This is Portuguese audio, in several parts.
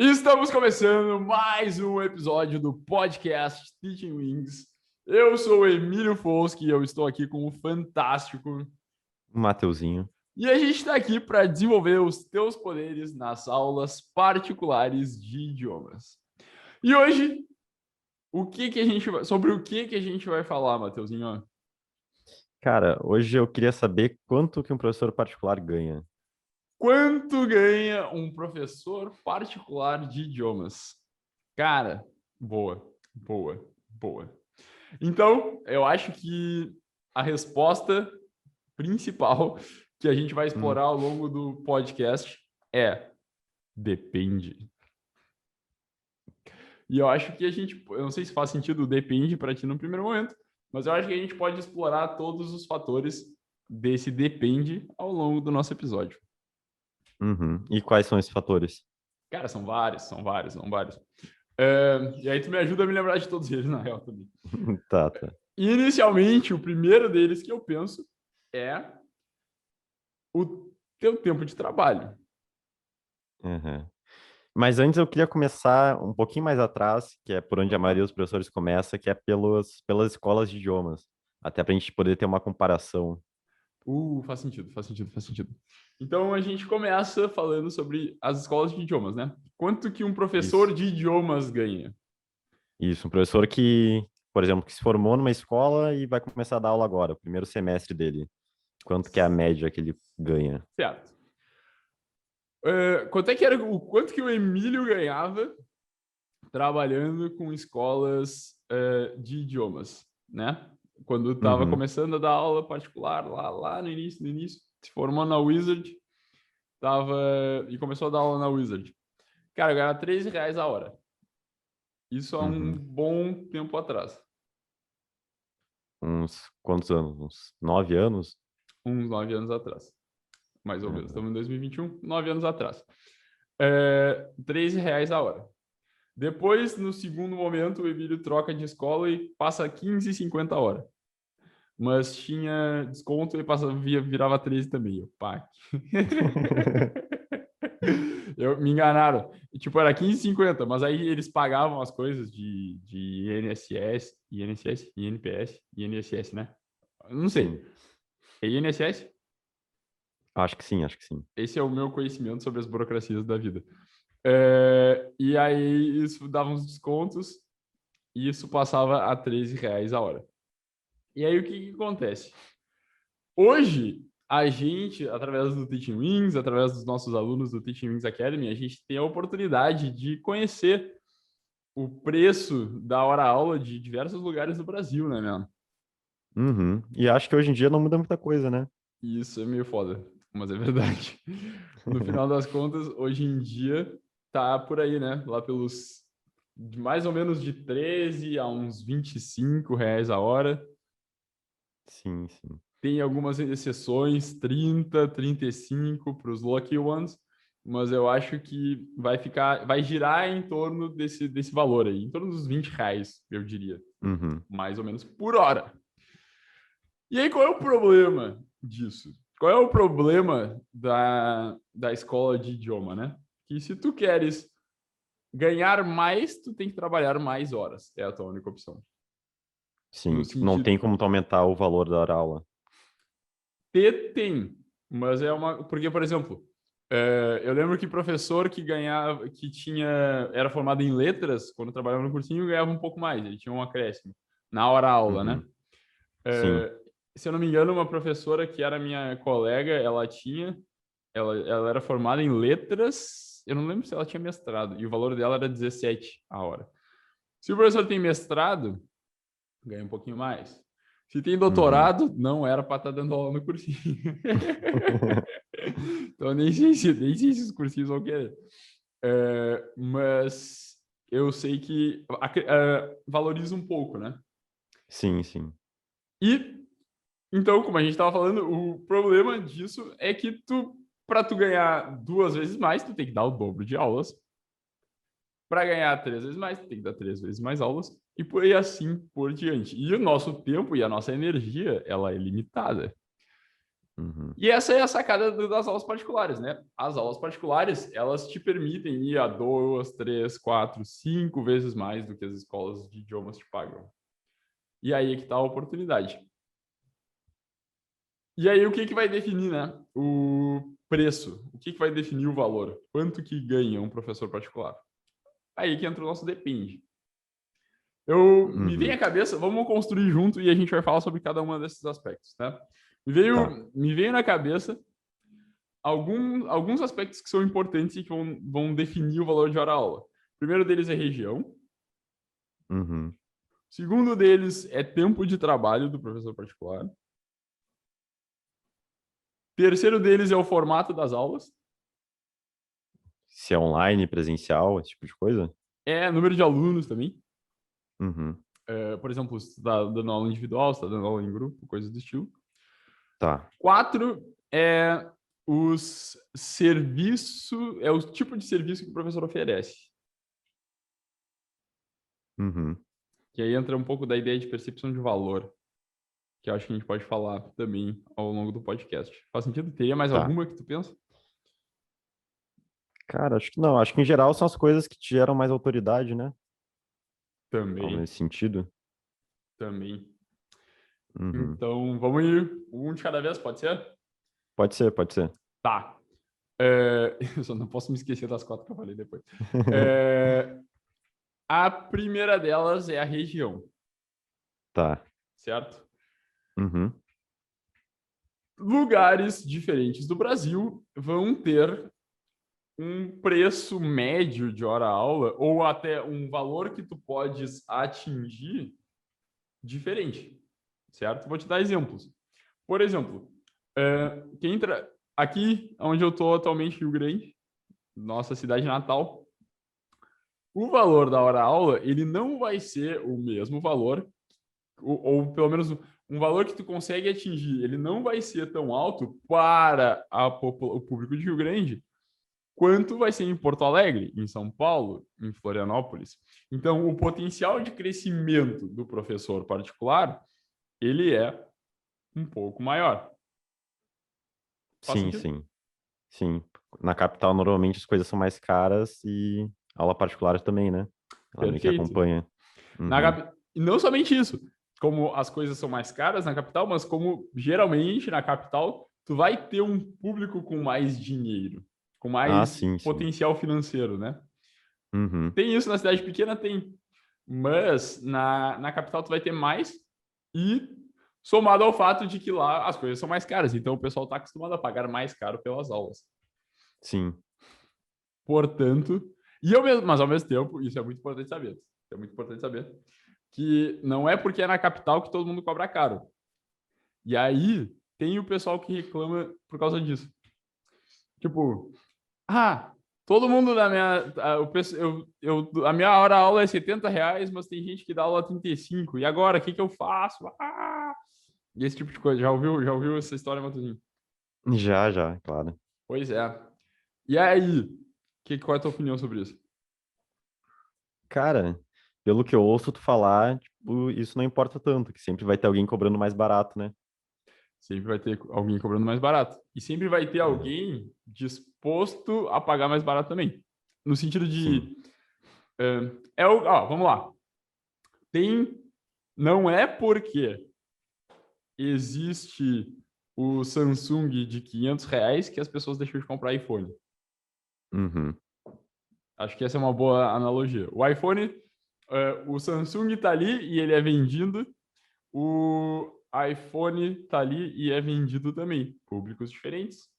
Estamos começando mais um episódio do podcast Teaching Wings. Eu sou o Emílio Foschi e eu estou aqui com o fantástico Mateuzinho. E a gente está aqui para desenvolver os teus poderes nas aulas particulares de idiomas. E hoje, sobre o que a gente vai falar, Mateuzinho? Cara, hoje eu queria saber quanto que um professor particular ganha. Quanto ganha um professor particular de idiomas? Cara, boa. Então, eu acho que a resposta principal que a gente vai explorar ao longo do podcast é depende. E eu acho que eu não sei se faz sentido depende para ti no primeiro momento, mas eu acho que a gente pode explorar todos os fatores desse depende ao longo do nosso episódio. E quais são esses fatores? Cara, são vários. E aí tu me ajuda a me lembrar de todos eles, na real, também. Tá. Inicialmente, o primeiro deles que eu penso é o teu tempo de trabalho. Mas antes eu queria começar um pouquinho mais atrás, que é por onde a maioria dos professores começa, que é pelas escolas de idiomas. Até para a gente poder ter uma comparação. Faz sentido. Então, a gente começa falando sobre as escolas de idiomas, né? Quanto que um professor de idiomas ganha? Isso, um professor que, por exemplo, que se formou numa escola e vai começar a dar aula agora, o primeiro semestre dele. Quanto que é a média que ele ganha? Certo. Quanto que o Emílio ganhava trabalhando com escolas de idiomas, né? Quando estava começando a dar aula particular, lá no início, se formou na Wizard, e começou a dar aula na Wizard. Cara, eu ganhava R$13 a hora. Isso há um bom tempo atrás. Uns quantos anos? Uns 9 anos? Uns 9 anos atrás. Mais ou menos. Estamos em 2021, 9 anos atrás. R$13 a hora. Depois, no segundo momento, o Emílio troca de escola e passa R$15,50 a hora. Mas tinha desconto e virava 13 também. Pá. Me enganaram. Tipo, era R$15,50, mas aí eles pagavam as coisas de INSS, INPS, né? Não sei. Sim. É INSS? Acho que sim. Esse é o meu conhecimento sobre as burocracias da vida. E aí isso dava uns descontos e isso passava a R$13 a hora. E aí o que acontece? Hoje, a gente, através do Teaching Wings, através dos nossos alunos do Teaching Wings Academy, a gente tem a oportunidade de conhecer o preço da hora-aula de diversos lugares do Brasil, né, mesmo? E acho que hoje em dia não muda muita coisa, né? E isso é meio foda, mas é verdade. No final das contas, hoje em dia, tá por aí, né? Lá pelos mais ou menos de 13 a uns R$25 a hora. Sim. Tem algumas exceções, 30, 35 para os lucky ones, mas eu acho que vai girar em torno desse valor aí, em torno dos R$20, eu diria, mais ou menos por hora. E aí, qual é o problema disso? Qual é o problema da escola de idioma, né? Que se tu queres ganhar mais, tu tem que trabalhar mais horas. É a tua única opção. Sim, tipo, não tem como tu aumentar o valor da hora-aula. Tem, mas porque, por exemplo, eu lembro que professor que era formado em letras, quando trabalhava no cursinho, ganhava um pouco mais, ele tinha um acréscimo na hora-aula, né? Sim. Se eu não me engano, uma professora que era minha colega, ela era formada em letras, eu não lembro se ela tinha mestrado, e o valor dela era 17 a hora. Se o professor tem mestrado, ganha um pouquinho mais. Se tem doutorado, não era para estar dando aula no cursinho. Então, nem sei se os cursinhos vão querer. Mas eu sei que valoriza um pouco, né? Sim. E, então, como a gente estava falando, o problema disso é que para tu ganhar 2 vezes mais, tu tem que dar o dobro de aulas. Para ganhar 3 vezes mais, tu tem que dar 3 vezes mais aulas. E assim por diante. E o nosso tempo e a nossa energia, ela é limitada. Uhum. E essa é a sacada das aulas particulares, né? As aulas particulares, elas te permitem ir a 2, 3, 4, 5 vezes mais do que as escolas de idiomas te pagam. E aí é que está a oportunidade. E aí o que vai definir, né? O preço. O que vai definir o valor? Quanto que ganha um professor particular? Aí que entra o nosso depende. Me vem Uhum. à cabeça, vamos construir junto e a gente vai falar sobre cada um desses aspectos, tá? Tá. Me veio na cabeça alguns aspectos que são importantes e que vão definir o valor de hora-aula. O primeiro deles é região. Uhum. O segundo deles é tempo de trabalho do professor particular. O terceiro deles é o formato das aulas. Se é online, presencial, esse tipo de coisa? É número de alunos também. Uhum. Por exemplo, se está dando aula individual, se está dando aula em grupo, coisas do estilo. Tá. 4 é o tipo de serviço que o professor oferece. Uhum. Que aí entra um pouco da ideia de percepção de valor, que eu acho que a gente pode falar também ao longo do podcast. Faz sentido? Teria mais Tá. alguma que tu pensa? Cara, acho que não. Acho que em geral são as coisas que te geram mais autoridade, né? Algo Também, nesse sentido. também. Uhum. Então, vamos ir um de cada vez, pode ser? Pode ser, pode ser. Tá. Eu só não posso me esquecer das 4 que eu falei depois. É, a primeira delas é a região, Tá. certo? Uhum. Lugares diferentes do Brasil vão ter um preço médio de hora-aula ou até um valor que tu podes atingir diferente, certo? Vou te dar exemplos. Por exemplo, quem entra aqui, onde eu estou atualmente, Rio Grande, nossa cidade natal, o valor da hora-aula ele não vai ser o mesmo valor, ou pelo menos um valor que tu consegue atingir, ele não vai ser tão alto para o público de Rio Grande, quanto vai ser em Porto Alegre, em São Paulo, em Florianópolis. Então, o potencial de crescimento do professor particular, ele é um pouco maior. Faz Sim, sentido? sim. Sim. Na capital, normalmente as coisas são mais caras e aula particular também, né? Ela meio que Perfeito. acompanha. Uhum. E não somente isso, como as coisas são mais caras na capital, mas como geralmente na capital, tu vai ter um público com mais dinheiro, com Ah, mais sim, sim. potencial financeiro, né? Uhum. Tem isso na cidade pequena? Tem. Mas na capital tu vai ter mais e somado ao fato de que lá as coisas são mais caras. Então o pessoal está acostumado a pagar mais caro pelas aulas. Sim. Portanto, mas ao mesmo tempo, isso é muito importante saber. É muito importante saber que não é porque é na capital que todo mundo cobra caro. E aí tem o pessoal que reclama por causa disso. Tipo, todo mundo na minha. A minha hora-aula é R$ 70, mas tem gente que dá aula 35. E agora, o que eu faço? E esse tipo de coisa. Já ouviu essa história, Matosinho? Já, já, claro. Pois é. E aí? Qual é a tua opinião sobre isso? Cara, pelo que eu ouço tu falar, tipo, isso não importa tanto, que sempre vai ter alguém cobrando mais barato, né? Sempre vai ter alguém cobrando mais barato. E sempre vai ter É, alguém disposto a pagar mais barato também. No sentido sim. de. Vamos lá. Não é porque existe o Samsung de R$ 500 que as pessoas deixam de comprar iPhone. Uhum. Acho que essa é uma boa analogia. O iPhone, o Samsung está ali e ele é vendido. O iPhone está ali e é vendido também. Públicos diferentes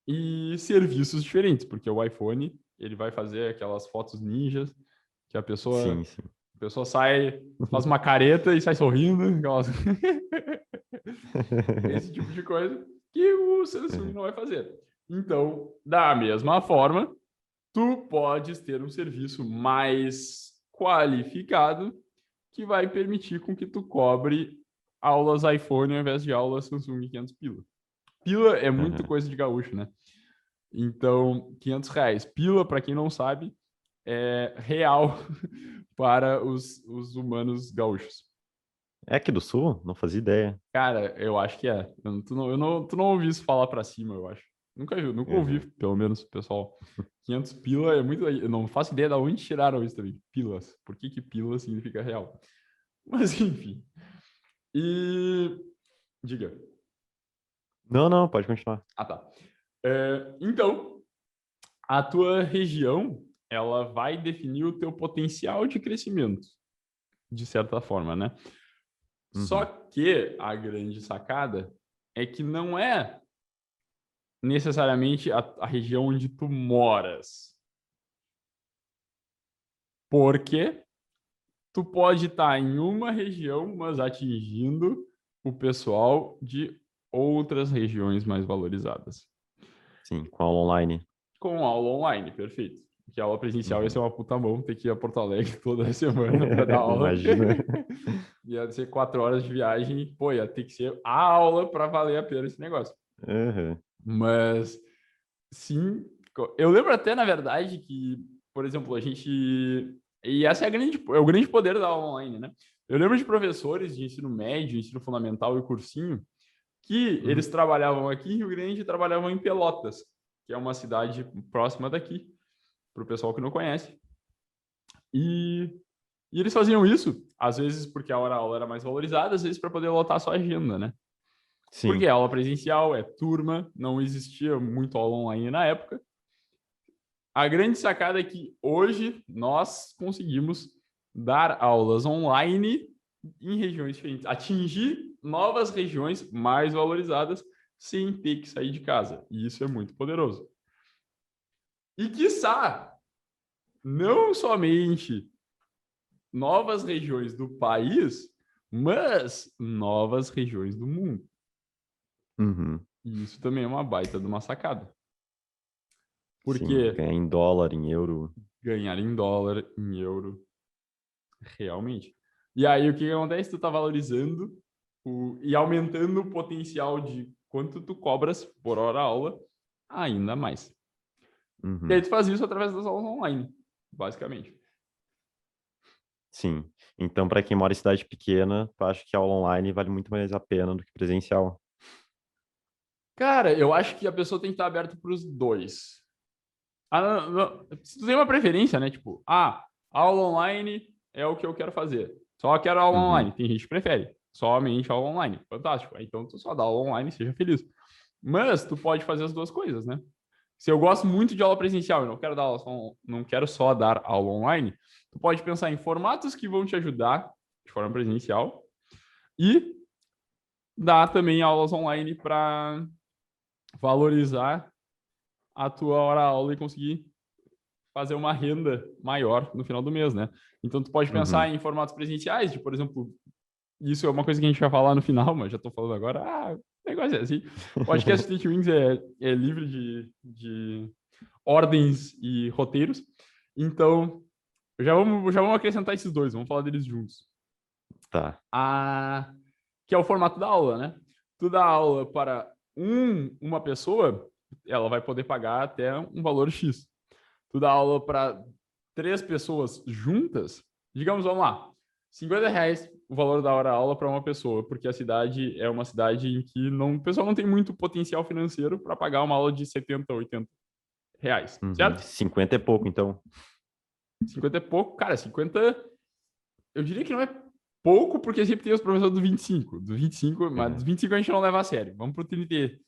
e serviços diferentes, porque o iPhone ele vai fazer aquelas fotos ninjas que a Sim, pessoa, sim. a pessoa sai, faz uma careta e sai sorrindo, esse tipo de coisa que o Samsung não vai fazer. Então, da mesma forma, tu podes ter um serviço mais qualificado que vai permitir com que tu cobre aulas iPhone ao invés de aulas Samsung 500 pila. Pila é muito Uhum. coisa de gaúcho, né? Então, R$ 500. Pila, para quem não sabe, é real para os humanos gaúchos. É aqui do Sul? Não fazia ideia. Cara, eu acho que é. Tu não ouvi isso falar pra cima, eu acho. Nunca ouvi, Uhum. pelo menos, pessoal. 500 pila é muito. Eu não faço ideia de onde tiraram isso também. Pilas. Por que que pila significa real? Mas, enfim. E. Diga. Não, não, pode continuar. Ah, tá. Então, a tua região, ela vai definir o teu potencial de crescimento, de certa forma, né? Só Uhum. que a grande sacada é que não é necessariamente a região onde tu moras. Porque tu pode estar em uma região, mas atingindo o pessoal de outras regiões mais valorizadas. Sim, com aula online. Com aula online, perfeito. Porque aula presencial ia ser Uhum. uma puta mão, ter que ir a Porto Alegre toda semana para dar aula. Imagina. Ia ser 4 horas de viagem, pô, ia ter que ser a aula para valer a pena esse negócio. Uhum. Mas, sim, eu lembro até, na verdade, que, por exemplo, a gente. E essa é, é o grande poder da aula online, né? Eu lembro de professores de ensino médio, ensino fundamental e cursinho, que Uhum. eles trabalhavam aqui em Rio Grande e trabalhavam em Pelotas, que é uma cidade próxima daqui, para o pessoal que não conhece. E, e eles faziam isso, às vezes porque a hora-aula era mais valorizada, às vezes para poder lotar a sua agenda, né? Porque Sim. a aula presencial é turma, não existia muito aula online na época. A grande sacada é que hoje nós conseguimos dar aulas online em regiões diferentes, atingir novas regiões mais valorizadas sem ter que sair de casa. E isso é muito poderoso. E, quiçá, não somente novas regiões do país, mas novas regiões do mundo. Uhum. E isso também é uma baita de uma sacada. Sim, Porque ganhar em dólar, em euro. ganhar em dólar, em euro, realmente. E aí, o que acontece? Tu tá valorizando e aumentando o potencial de quanto tu cobras por hora aula ainda mais. E aí, Uhum. tu faz isso através das aulas online, basicamente. Sim. Então, para quem mora em cidade pequena, tu acha que a aula online vale muito mais a pena do que presencial? Cara, eu acho que a pessoa tem que estar aberta para os dois. Se tu tem uma preferência, né? Tipo, aula online é o que eu quero fazer. Só quero aula online. Uhum. Tem gente que prefere. Somente aula online. Fantástico. Então tu só dá aula online e seja feliz. Mas tu pode fazer as duas coisas, né? Se eu gosto muito de aula presencial e não quero dar aula não quero só dar aula online, tu pode pensar em formatos que vão te ajudar de forma presencial e dar também aulas online para valorizar a tua hora aula e conseguir fazer uma renda maior no final do mês, né? Então tu pode pensar Uhum. em formatos presenciais, de, por exemplo, isso é uma coisa que a gente vai falar no final, mas já estou falando agora. O negócio é assim. O podcast Street Wings é livre de ordens e roteiros. Então, já vamos acrescentar esses dois, vamos falar deles juntos. Tá. Que é o formato da aula, né? Tu dá aula para uma pessoa, ela vai poder pagar até um valor X. Tu dá aula para 3 pessoas juntas, digamos, vamos lá, R$ 50 o valor da hora aula para uma pessoa, porque a cidade é uma cidade em que o pessoal não tem muito potencial financeiro para pagar uma aula de 70, R$ 80, Uhum. certo? 50 é pouco, então. 50 é pouco, cara, 50 eu diria que não é pouco, porque sempre tem os professores do 25. Do 25, mas dos Uhum. 25 a gente não leva a sério. Vamos pro 30.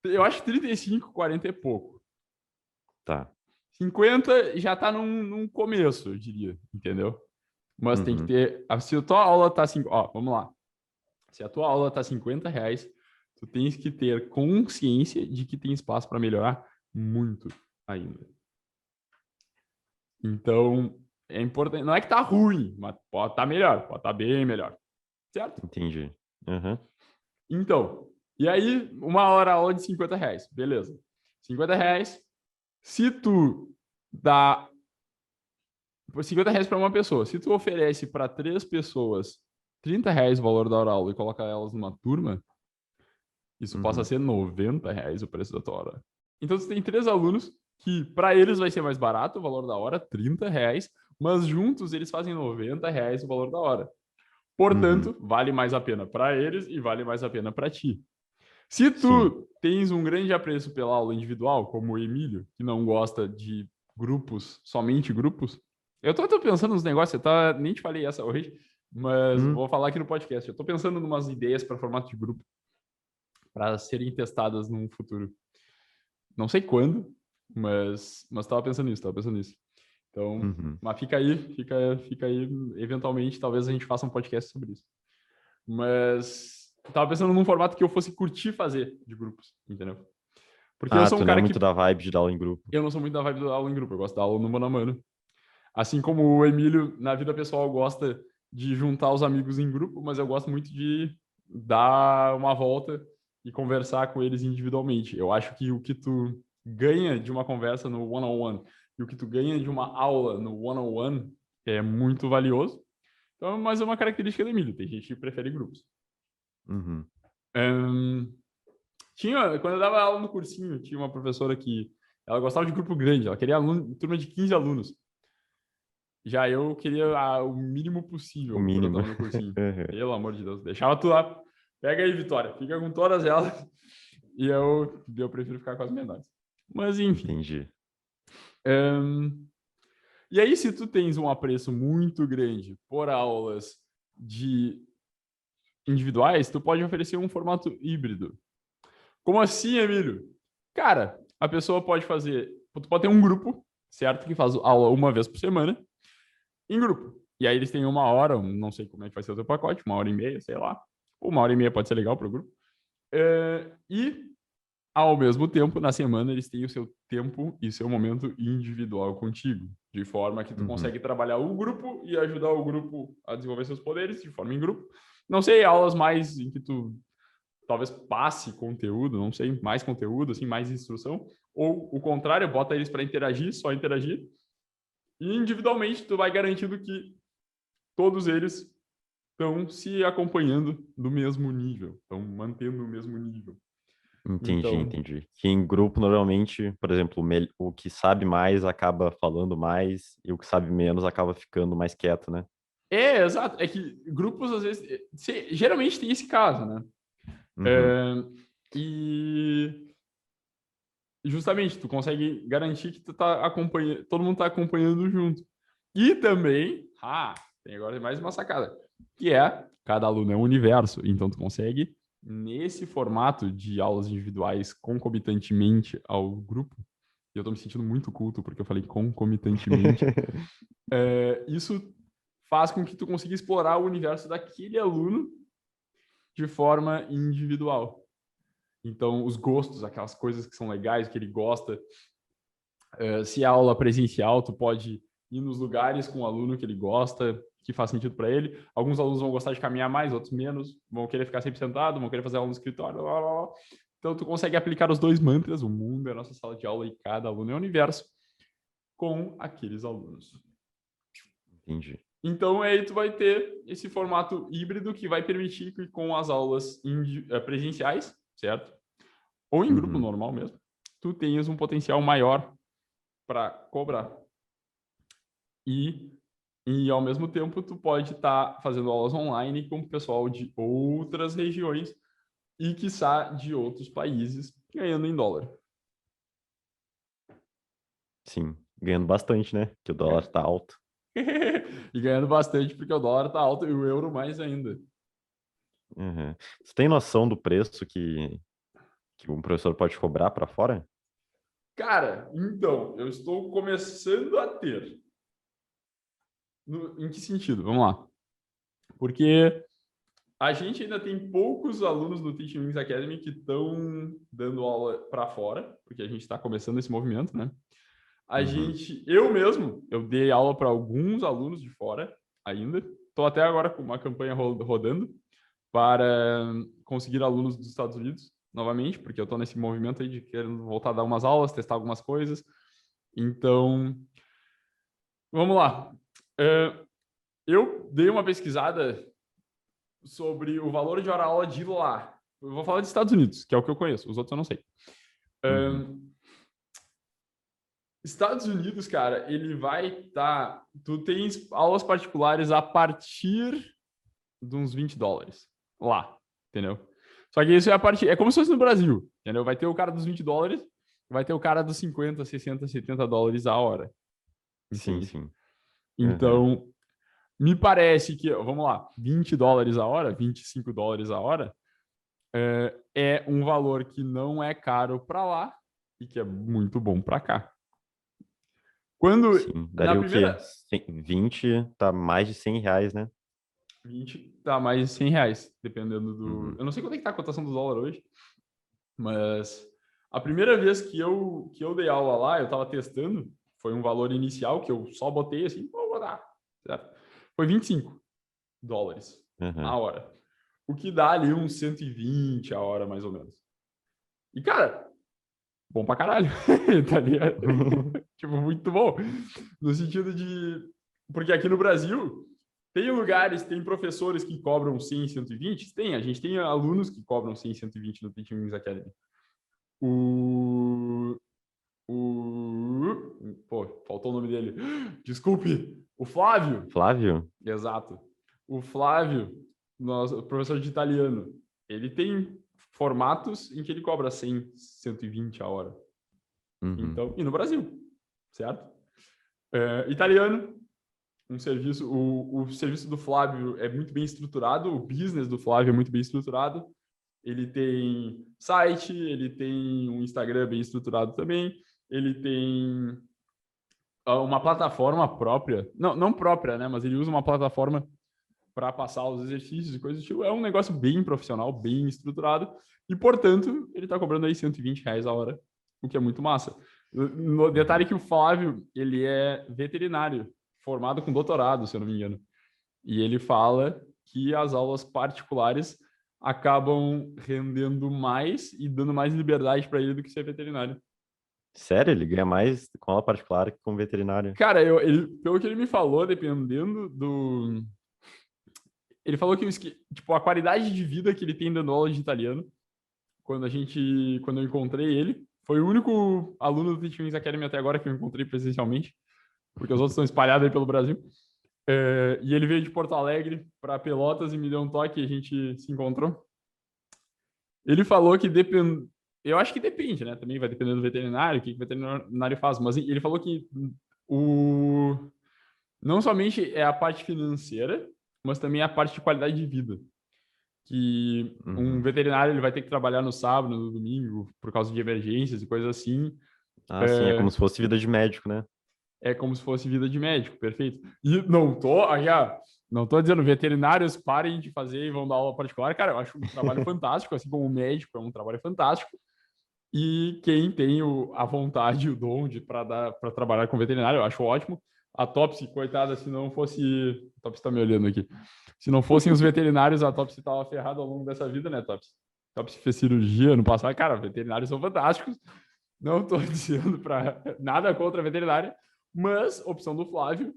Eu acho que 35, 40 é pouco. Tá. 50 já tá num começo, eu diria, entendeu? Mas tem que Uhum. ter. Se a tua aula tá assim, ó, vamos lá. Se a tua aula tá R$ 50, tu tens que ter consciência de que tem espaço para melhorar muito ainda. Então, é importante. Não é que tá ruim, mas pode estar melhor, pode estar bem melhor. Certo? Entendi. Uhum. Então, e aí, uma hora aula de R$ 50. Beleza. R$ 50. Se tu dá R$ 50 para uma pessoa, se tu oferece para 3 pessoas R$ 30 o valor da hora aula e coloca elas numa turma, isso passa a Uhum. ser R$ 90 o preço da tua hora. Então, você tem 3 alunos que, para eles, vai ser mais barato o valor da hora, R$ 30, mas juntos eles fazem R$ 90 o valor da hora. Portanto, vale mais a pena para eles e vale mais a pena para ti. Se tu Sim. tens um grande apreço pela aula individual, como o Emílio, que não gosta de grupos, somente grupos, eu tô pensando nos negócios, nem te falei essa hoje, mas vou falar aqui no podcast. Eu tô pensando em umas ideias para formato de grupo, para serem testadas num futuro. Não sei quando, mas tava pensando nisso. Então, mas fica aí, eventualmente, talvez a gente faça um podcast sobre isso. Mas tava pensando num formato que eu fosse curtir fazer de grupos, entendeu? Porque eu sou um Tu não é cara muito que da vibe de dar aula em grupo. eu não sou muito da vibe da aula em grupo, eu gosto da aula no mano a mano. Assim como o Emílio, na vida pessoal, gosta de juntar os amigos em grupo, mas eu gosto muito de dar uma volta e conversar com eles individualmente. Eu acho que o que tu ganha de uma conversa no one-on-one e o que tu ganha de uma aula no one-on-one é muito valioso. Então, mas é uma característica do Emílio. Tem gente que prefere grupos. Quando eu dava aula no cursinho, tinha uma professora que ela gostava de grupo grande, ela queria turma de 15 alunos. Já eu queria o mínimo O possível quando eu mínimo. tava no cursinho. Pelo amor de Deus. Deixava tu lá. Pega aí, Vitória. Fica com todas elas. E eu prefiro ficar com as menores. Mas, enfim. Entendi. E aí, se tu tens um apreço muito grande por aulas de individuais, tu pode oferecer um formato híbrido. Como assim, Emílio? Cara, a pessoa pode fazer... Tu pode ter um grupo, certo? Que faz aula uma vez por semana, em grupo. E aí eles têm 1 hora, não sei como é que vai ser o teu pacote, 1 hora e meia, sei lá. 1 hora e meia pode ser legal para o grupo. E, ao mesmo tempo, na semana, eles têm o seu tempo e seu momento individual contigo. De forma que tu consegue trabalhar o grupo e ajudar o grupo a desenvolver seus poderes de forma em grupo. Não sei, aulas mais em que tu talvez passe conteúdo, não sei, mais conteúdo, assim, mais instrução. Ou o contrário, bota eles para interagir, só interagir. E individualmente tu vai garantindo que todos eles estão se acompanhando no mesmo nível, estão mantendo o mesmo nível. Então, Entendi. Que em grupo, normalmente, por exemplo, o que sabe mais acaba falando mais e o que sabe menos acaba ficando mais quieto, né? exato. É que grupos, às vezes, geralmente tem esse caso, né? E justamente, tu consegue garantir que tu tá acompanhando, todo mundo está acompanhando junto. E também, tem agora mais uma sacada, que é, cada aluno é um universo, então tu consegue, nesse formato de aulas individuais concomitantemente ao grupo, e eu tô me sentindo muito culto porque eu falei concomitantemente, isso faz com que tu consiga explorar o universo daquele aluno de forma individual. Então, os gostos, aquelas coisas que são legais, que ele gosta. Se é aula presencial, tu pode ir nos lugares com o aluno que ele gosta, que faz sentido para ele. Alguns alunos vão gostar de caminhar mais, outros menos. Vão querer ficar sempre sentado, vão querer fazer aula no escritório. Blá, blá, blá. Então, tu consegue aplicar os 2 mantras, o mundo é a nossa sala de aula e cada aluno é o universo, com aqueles alunos. Entendi. Então, aí tu vai ter esse formato híbrido que vai permitir que com as aulas presenciais, certo? Ou em grupo normal mesmo, tu tenhas um potencial maior para cobrar. E ao mesmo tempo, tu pode estar fazendo aulas online com o pessoal de outras regiões e, quiçá, de outros países, ganhando em dólar. Sim, ganhando bastante, né? Que o dólar tá alto. E ganhando bastante porque o dólar tá alto e o euro mais ainda. Você tem noção do preço que um professor pode cobrar para fora? Cara, então, eu estou começando a ter. Em que sentido? Vamos lá. Porque a gente ainda tem poucos alunos no Teaching Wings Academy que estão dando aula para fora, porque a gente está começando esse movimento, né? Eu dei aula para alguns alunos de fora ainda. Estou até agora com uma campanha rodando para conseguir alunos dos Estados Unidos novamente, porque eu estou nesse movimento aí de querendo voltar a dar umas aulas, testar algumas coisas. Então, vamos lá. Eu dei uma pesquisada sobre o valor de hora-aula de lá. Eu vou falar dos Estados Unidos, que é o que eu conheço. Os outros eu não sei. Estados Unidos, cara, ele vai estar... Tu tens aulas particulares a partir de uns $20 lá, entendeu? Só que isso é a parte... É como se fosse no Brasil, entendeu? Vai ter o cara dos $20, vai ter o cara dos 50, 60, $70 a hora, Sim, entende? sim. Então, me parece que, vamos lá, $20 a hora, $25 a hora, é um valor que não é caro para lá e que é muito bom para cá. Quando, Sim. na Daria o quê? primeira... 20, tá mais de R$ 100, né? 20 tá mais de $100, dependendo do... Uhum. Eu não sei quanto é que tá a cotação do dólar hoje, mas a primeira vez que eu dei aula lá, eu tava testando, foi um valor inicial que eu só botei assim, vou dar, certo? Foi $25 a Uhum. hora. O que dá ali uns 120 a hora, mais ou menos. E, cara, bom pra caralho, tá ligado? Tipo, muito bom. No sentido de... Porque aqui no Brasil, tem lugares, tem professores que cobram 100, 120? Tem, a gente tem alunos que cobram 100, 120 no Teaching Wings Academy. O... Pô, faltou o nome dele. Desculpe, o Flávio. Flávio? Exato. O Flávio, nosso professor de italiano, ele tem formatos em que ele cobra 100, 120 a hora. Uhum. Então, e no Brasil, certo? Italiano, um serviço, o serviço do Flávio é muito bem estruturado, o business do Flávio é muito bem estruturado. Ele tem site, ele tem um Instagram bem estruturado também, ele tem uma plataforma própria, não própria, né? Mas ele usa uma plataforma para passar os exercícios e coisas do tipo. É um negócio bem profissional, bem estruturado, e, portanto, ele está cobrando aí R$ 120 a hora, o que é muito massa. No detalhe que o Flávio, ele é veterinário, formado com doutorado, se eu não me engano. E ele fala que as aulas particulares acabam rendendo mais e dando mais liberdade para ele do que ser veterinário. Sério? Ele ganha mais com aula particular que com veterinário? Cara, pelo que ele me falou, dependendo do... Ele falou que tipo, a qualidade de vida que ele tem dando aula de italiano, quando eu encontrei ele, foi o único aluno do Teaching Wings Academy até agora que eu encontrei presencialmente, porque os outros estão espalhados aí pelo Brasil. E ele veio de Porto Alegre para Pelotas e me deu um toque e a gente se encontrou. Ele falou que depende... Eu acho que depende, né? Também vai depender do veterinário, o que o veterinário faz. Mas ele falou que não somente é a parte financeira, mas também a parte de qualidade de vida. Que um Uhum. veterinário ele vai ter que trabalhar no sábado, no domingo, por causa de emergências e coisas assim. Ah, sim, é como se fosse vida de médico, né? É como se fosse vida de médico, perfeito. E não tô dizendo veterinários parem de fazer e vão dar aula particular. Cara, eu acho um trabalho fantástico, assim como o médico é um trabalho fantástico. E quem tem a vontade e o dom para trabalhar com veterinário, eu acho ótimo. A Topsy, coitada, se não fosse... A Topsy está me olhando aqui. Se não fossem os veterinários, a Topsy estava ferrada ao longo dessa vida, né, Topsy? Topsy fez cirurgia no passado. Cara, veterinários são fantásticos. Não estou dizendo para nada contra a veterinária, mas opção do Flávio.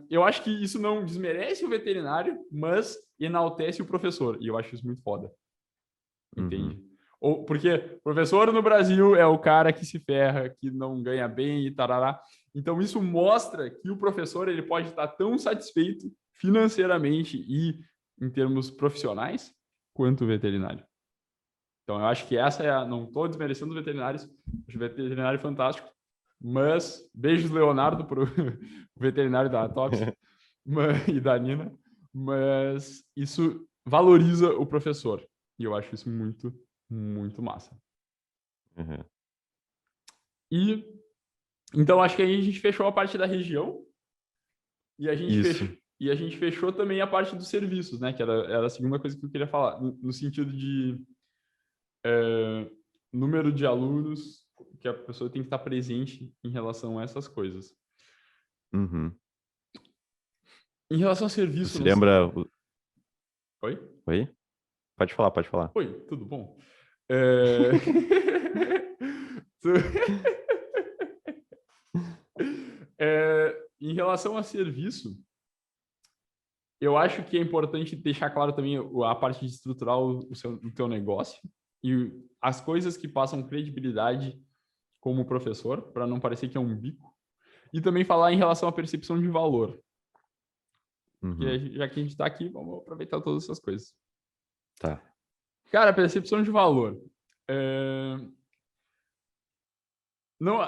Eu acho que isso não desmerece o veterinário, mas enaltece o professor. E eu acho isso muito foda. Entende? Uhum. Porque professor no Brasil é o cara que se ferra, que não ganha bem e tarará. Então, isso mostra que o professor ele pode estar tão satisfeito financeiramente e em termos profissionais quanto o veterinário. Então, eu acho que essa é a... Não estou desmerecendo os veterinários, acho o veterinário fantástico, mas beijos, Leonardo, para o veterinário da Topsy e da Nina, mas isso valoriza o professor. E eu acho isso muito, muito massa. Uhum. E então acho que aí a gente fechou a parte da região e Isso. a gente fechou também a parte dos serviços, né? Que era a segunda coisa que eu queria falar, no sentido de número de alunos que a pessoa tem que estar presente em relação a essas coisas. Uhum. Em relação ao Tu serviço, se não sei... lembra... Oi? Oi? Pode falar, pode falar. Oi, tudo bom? É... Em relação a serviço, eu acho que é importante deixar claro também a parte de estruturar o teu negócio e as coisas que passam credibilidade como professor, para não parecer que é um bico. E também falar em relação à percepção de valor. Porque já que a gente está aqui, vamos aproveitar todas essas coisas. Tá. Cara, percepção de valor. Não,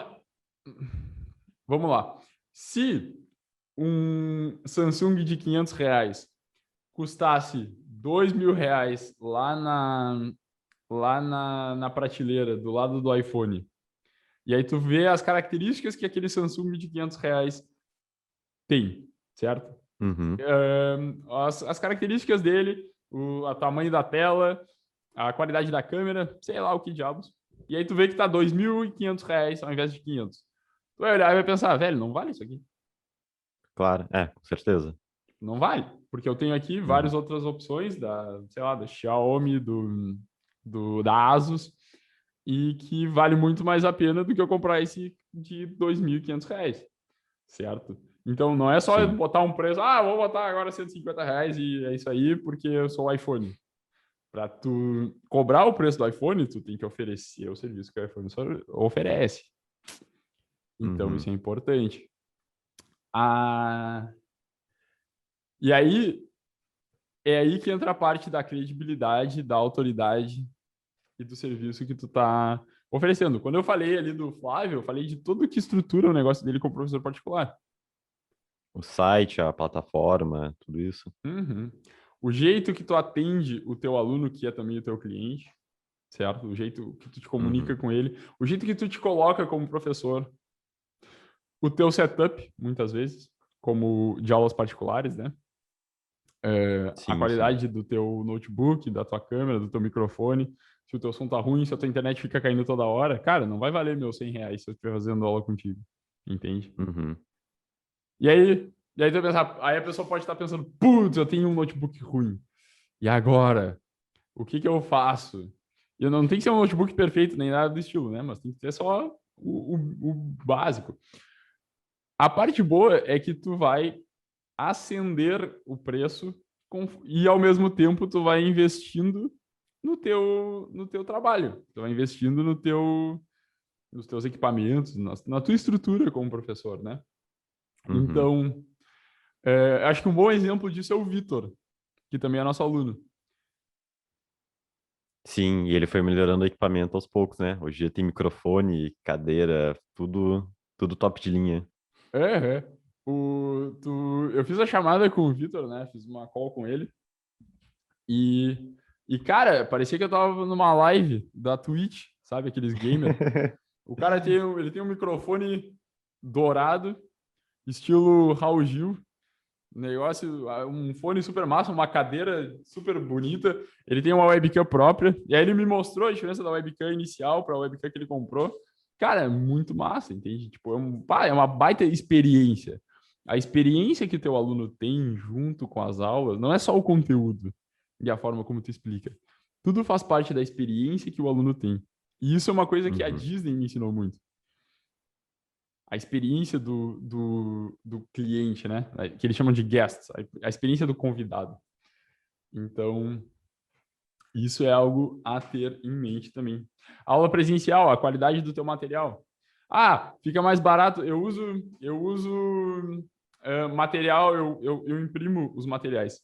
vamos lá. Se um Samsung de R$ 500 custasse R$ 2.000 lá na prateleira, do lado do iPhone, e aí tu vê as características que aquele Samsung de R$ 500 tem, certo? Uhum. As características dele, o tamanho da tela, a qualidade da câmera, sei lá o que diabos. E aí tu vê que tá R$ 2.500 ao invés de 500. Tu vai olhar e vai pensar, velho, não vale isso aqui. Claro, com certeza. Não vale, porque eu tenho aqui várias outras opções sei lá, da Xiaomi, da Asus, e que vale muito mais a pena do que eu comprar esse de R$ 2.500, certo? Então, não é só Sim. botar um preço, vou botar agora R$ 150 e é isso aí, porque eu sou o iPhone. Para tu cobrar o preço do iPhone, tu tem que oferecer o serviço que o iPhone só oferece. Então, isso é importante. E aí, é aí que entra a parte da credibilidade, da autoridade e do serviço que tu tá oferecendo. Quando eu falei ali do Flávio, eu falei de tudo que estrutura o negócio dele como professor particular. O site, a plataforma, tudo isso. O jeito que tu atende o teu aluno, que é também o teu cliente, certo? O jeito que tu te comunica com ele, o jeito que tu te coloca como professor, o teu setup, muitas vezes, como de aulas particulares, né? A Sim, sim. qualidade do teu notebook, da tua câmera, do teu microfone, se o teu som tá ruim, se a tua internet fica caindo toda hora, cara, não vai valer meus R$ 100 se eu estiver fazendo aula contigo, entende? E aí tu vai pensar, aí a pessoa pode estar pensando, putz, eu tenho um notebook ruim. E agora? O que eu faço? E não tem que ser um notebook perfeito, nem nada do estilo, né? Mas tem que ter só o básico. A parte boa é que tu vai acender o preço e ao mesmo tempo tu vai investindo no teu trabalho. Tu vai investindo nos teus equipamentos, na tua estrutura como professor, né? Então, acho que um bom exemplo disso é o Vitor, que também é nosso aluno. Sim, e ele foi melhorando o equipamento aos poucos, né? Hoje em dia tem microfone, cadeira, tudo top de linha. É. Eu fiz a chamada com o Vitor, né? Fiz uma call com ele. Cara, parecia que eu tava numa live da Twitch, sabe? Aqueles gamers. O cara ele tem um microfone dourado, estilo Raul Gil. Negócio, um fone super massa, uma cadeira super bonita. Ele tem uma webcam própria. E aí ele me mostrou a diferença da webcam inicial para a webcam que ele comprou. Cara, é muito massa, entende? Tipo, é uma baita experiência. A experiência que teu aluno tem junto com as aulas não é só o conteúdo e a forma como tu explica. Tudo faz parte da experiência que o aluno tem. E isso é uma coisa que a Disney me ensinou muito. A experiência do cliente, né? Que eles chamam de guest, a experiência do convidado. Então, isso é algo a ter em mente também. Aula presencial, a qualidade do teu material. Fica mais barato. Eu uso material, eu imprimo os materiais.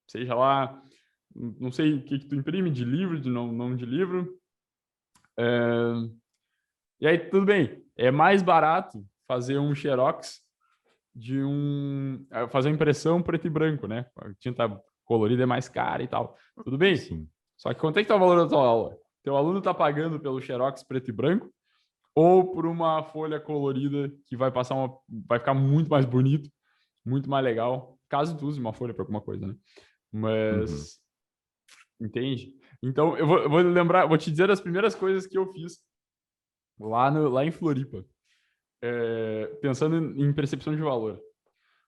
Seja lá, não sei o que tu imprime, de livro, de não de livro. E aí, tudo bem. É mais barato fazer um xerox fazer uma impressão preto e branco, né? A tinta colorida é mais cara e tal. Tudo bem. Sim. Só que quanto é que tá o valor da tua aula? Teu aluno tá pagando pelo xerox preto e branco ou por uma folha colorida que vai ficar muito mais bonito, muito mais legal, caso tu use uma folha para alguma coisa, né? Mas entende? Então vou te dizer as primeiras coisas que eu fiz lá em Floripa, pensando em percepção de valor.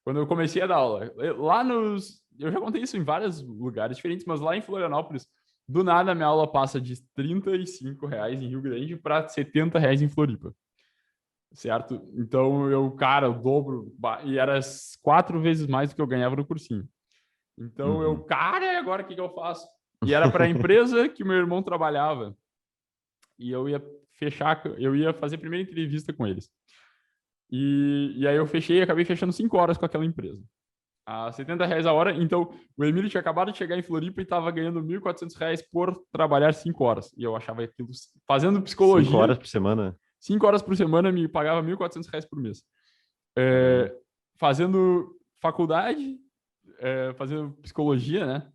Quando eu comecei a dar aula, eu já contei isso em vários lugares diferentes, mas lá em Florianópolis, do nada a minha aula passa de R$ 35 em Rio Grande para R$ 70 em Floripa. Certo? Então cara, o dobro, e era 4 vezes mais do que eu ganhava no cursinho. Então cara, agora o que eu faço? E era para a empresa que o meu irmão trabalhava. E eu ia fazer a primeira entrevista com eles. E aí eu acabei fechando 5 horas com aquela empresa. a R$ 70 a hora. Então, o Emílio tinha acabado de chegar em Floripa e estava ganhando R$ 1.400 por trabalhar 5 horas. E eu achava aquilo, fazendo 5 psicologia, horas por semana? 5 horas por semana me pagava R$ 1.400 por mês. Caramba. Fazendo faculdade, fazendo psicologia, né?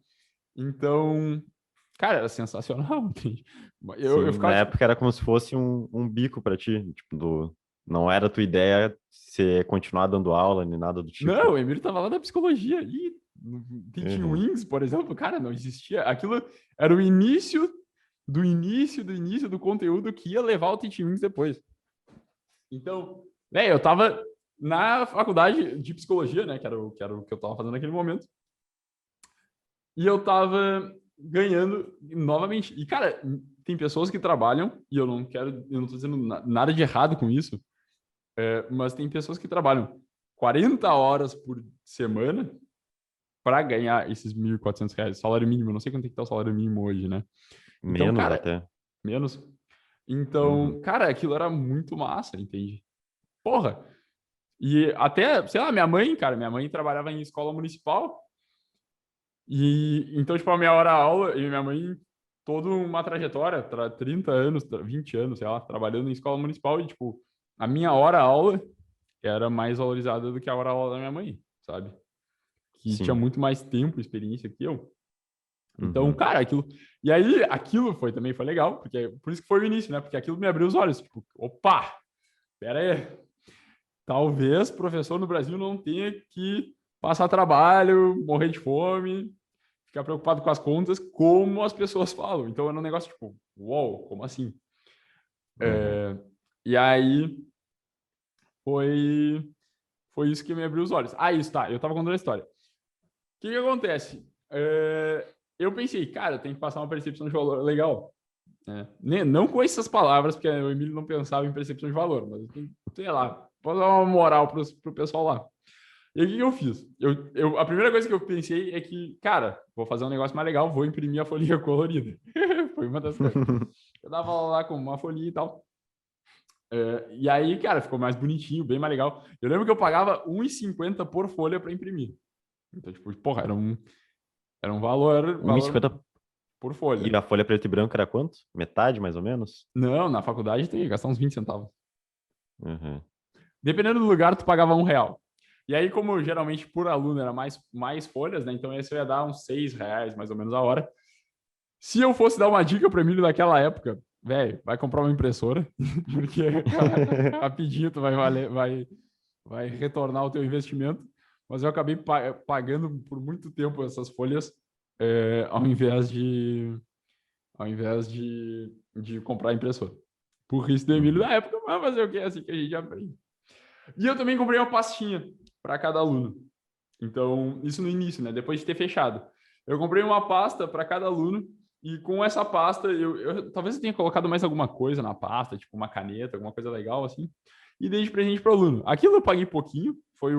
Então, cara, era sensacional. Eu Sim, na ficava tipo, época era como se fosse um bico pra ti. Tipo, não era a tua ideia ser continuar dando aula nem nada do tipo. não, o Emílio tava lá da psicologia. E no Teaching Uhum. Wings, por exemplo, cara, não existia. Aquilo era o início do conteúdo que ia levar o Teaching Wings depois. Então, eu tava na faculdade de psicologia, né? Que era o que eu tava fazendo naquele momento. E eu tava ganhando novamente. E, cara, tem pessoas que trabalham, e eu não tô dizendo nada de errado com isso, mas tem pessoas que trabalham 40 horas por semana para ganhar esses R$ 1.400, salário mínimo. Eu não sei quanto é que tá o salário mínimo hoje, né? Então, Menos cara, até. menos. Então, Uhum. cara, aquilo era muito massa, entende? Porra. E até, sei lá, minha mãe trabalhava em escola municipal. E então, tipo, a minha hora aula e minha mãe, toda uma trajetória, 30 anos, 20 anos, sei lá, trabalhando em escola municipal. E, tipo, a minha hora aula era mais valorizada do que a hora aula da minha mãe, sabe? Que tinha Sim. muito mais tempo, experiência que eu. Então, Uhum. cara, aquilo. E aí, aquilo foi legal, porque por isso que foi o início, né? Porque aquilo me abriu os olhos. Tipo, opa, pera aí. Talvez professor no Brasil não tenha que passar trabalho, morrer de fome, ficar preocupado com as contas, como as pessoas falam. Então, era um negócio tipo, uou, como assim? Uhum. E aí, foi, foi isso que me abriu os olhos. Ah, isso, tá. Eu tava contando a história. O que acontece? Eu pensei, cara, tem que passar uma percepção de valor legal. Não com essas palavras, porque o Emílio não pensava em percepção de valor, mas sei lá, posso dar uma moral pro pessoal lá. E aí, o que eu fiz? A primeira coisa que eu pensei é que, cara, vou fazer um negócio mais legal, vou imprimir a folhinha colorida. Foi uma das coisas. Eu dava lá com uma folhinha e tal. E aí, cara, ficou mais bonitinho, bem mais legal. Eu lembro que eu pagava R$ 1,50 por folha para imprimir. Então, tipo, porra, era um valor 1,50. por E folha. a folha preto e branco era quanto? Metade, mais ou menos? Não, na faculdade tem que gastar uns 20 centavos. Uhum. Dependendo do lugar, tu pagava R$ 1. E aí, como geralmente por aluno era mais folhas, né? Então esse eu ia dar uns R$ 6, mais ou menos a hora. Se eu fosse dar uma dica para Emílio daquela época, velho, vai comprar uma impressora, porque rapidinho tu vai retornar o teu investimento. Mas eu acabei pagando por muito tempo essas folhas, ao invés de comprar impressora. Por risco do Emílio Uhum. da época, mas fazer o que? É assim que a gente aprende. E eu também comprei uma pastinha para cada aluno. Então, isso no início, né? Depois de ter fechado. Eu comprei uma pasta para cada aluno e com essa pasta, talvez eu tenha colocado mais alguma coisa na pasta, tipo uma caneta, alguma coisa legal assim, e dei de presente para o aluno. Aquilo eu paguei pouquinho, foi